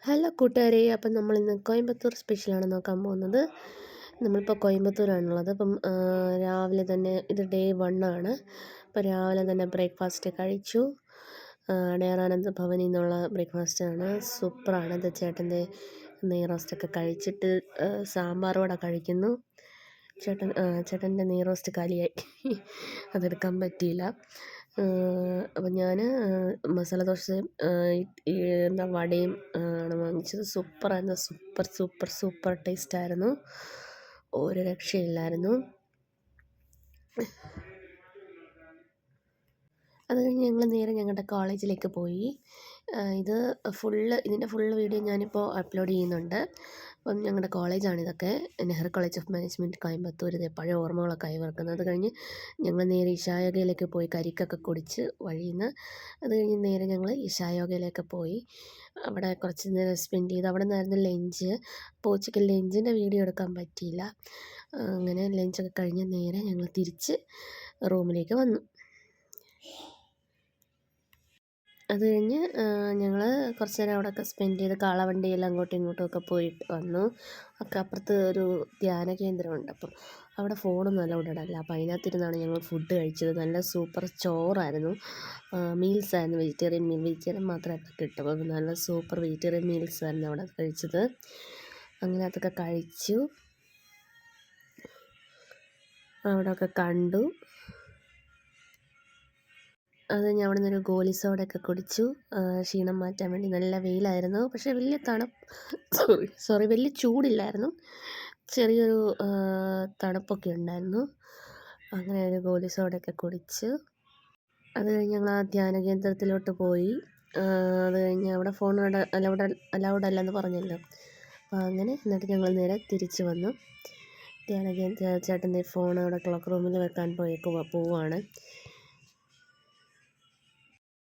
Hello കൂട്ടുകാരെ, അപ്പം നമ്മളിന്ന് കോയമ്പത്തൂർ സ്പെഷ്യലാണ് നോക്കാൻ പോകുന്നത്. നമ്മളിപ്പോൾ കോയമ്പത്തൂരാണുള്ളത്. അപ്പം രാവിലെ തന്നെ ഇത് ഡേ 1 ആണ്. അപ്പോൾ രാവിലെ തന്നെ ബ്രേക്ക്ഫാസ്റ്റ് കഴിച്ചു. അടയാറാനന്ദ ഭവനിൽ നിന്നുള്ള ബ്രേക്ക്ഫാസ്റ്റാണ്. സൂപ്പറാണ്. ഇത് ചേട്ടൻ്റെ നെയ് റോസ്റ്റൊക്കെ കഴിച്ചിട്ട് സാമ്പാർ വട കഴിക്കുന്നു. ചേട്ടൻ്റെ നെയ് റോസ്റ്റ് കാലിയായി, അതെടുക്കാൻ പറ്റിയില്ല. അപ്പം ഞാൻ മസാല ദോശയും എന്താ വടയും ആണ് വാങ്ങിച്ചത്. സൂപ്പറായിരുന്നു. സൂപ്പർ ടേസ്റ്റായിരുന്നു. ഒരു രക്ഷയില്ലായിരുന്നു. അത് കഴിഞ്ഞ് ഞങ്ങൾ നേരെ ഞങ്ങളുടെ കോളേജിലേക്ക് പോയി. ഇതിൻ്റെ ഫുള്ള് വീഡിയോ ഞാനിപ്പോൾ അപ്ലോഡ് ചെയ്യുന്നുണ്ട്. അപ്പം ഞങ്ങളുടെ കോളേജാണിതൊക്കെ, Nehru college of management Coimbatore. ഇത് പഴയ ഓർമ്മകളൊക്കെ അയവിറക്കുന്നത്. അത് കഴിഞ്ഞ് ഞങ്ങൾ നേരെ ഇഷായോഗയിലേക്ക് പോയി കരിക്കൊക്കെ കുടിച്ച് വഴിയിൽ നിന്ന്. അത് കഴിഞ്ഞ് നേരെ ഞങ്ങൾ ഇഷായോഗയിലേക്ക് പോയി. അവിടെ കുറച്ച് നേരം സ്പെൻഡ് ചെയ്ത് അവിടെ നിന്നായിരുന്നു ലഞ്ച്. അപ്പോൾ ഉച്ചയ്ക്ക് ലഞ്ചിൻ്റെ വീഡിയോ എടുക്കാൻ പറ്റിയില്ല. അങ്ങനെ ലഞ്ചൊക്കെ കഴിഞ്ഞ് നേരെ ഞങ്ങൾ തിരിച്ച് റൂമിലേക്ക് വന്നു. അത് കഴിഞ്ഞ് ഞങ്ങൾ കുറച്ച് നേരം അവിടെയൊക്കെ സ്പെൻഡ് ചെയ്ത് കാളവണ്ടിയെല്ലാം അങ്ങോട്ടും ഇങ്ങോട്ടുമൊക്കെ പോയിട്ട് വന്നു. ഒക്കെ അപ്പുറത്ത് ഒരു ധ്യാന കേന്ദ്രമുണ്ട്. അപ്പം അവിടെ ഫോണൊന്നും അലൗഡ് അല്ല. അപ്പോൾ അതിനകത്തിരുന്നാണ് ഞങ്ങൾ ഫുഡ് കഴിച്ചത്. നല്ല സൂപ്പർ ചോറായിരുന്നു. മീൽസായിരുന്നു. വെജിറ്റേറിയൻ മാത്രമേ കിട്ടും. അപ്പം നല്ല സൂപ്പർ വെജിറ്റേറിയൻ മീൽസായിരുന്നു അവിടെ കഴിച്ചത്. അങ്ങനെ അതൊക്കെ കഴിച്ചു. അവിടെയൊക്കെ കണ്ടു. അത് കഴിഞ്ഞ് അവിടെ നിന്നൊരു ഗോലി സോഡയൊക്കെ കുടിച്ചു. ക്ഷീണം മാറ്റാൻ വേണ്ടി. നല്ല വെയിലായിരുന്നു, പക്ഷേ വലിയ വലിയ ചൂടില്ലായിരുന്നു. ചെറിയൊരു തണുപ്പൊക്കെ ഉണ്ടായിരുന്നു. അങ്ങനെ ഒരു ഗോലി സോഡയൊക്കെ കുടിച്ച് അത് കഴിഞ്ഞ് ഞങ്ങൾ ആ ധ്യാന കേന്ദ്രത്തിലോട്ട് പോയി. അത് കഴിഞ്ഞ് അവിടെ ഫോൺ അലൗഡ് അല്ലെന്ന് പറഞ്ഞല്ലോ. അപ്പോൾ അങ്ങനെ എന്നിട്ട് ഞങ്ങൾ നേരെ തിരിച്ച് വന്നു. ചേട്ടൻ്റെ ഫോൺ അവിടെ ക്ലോക്ക് റൂമിൽ വെക്കാൻ പോവാണ്.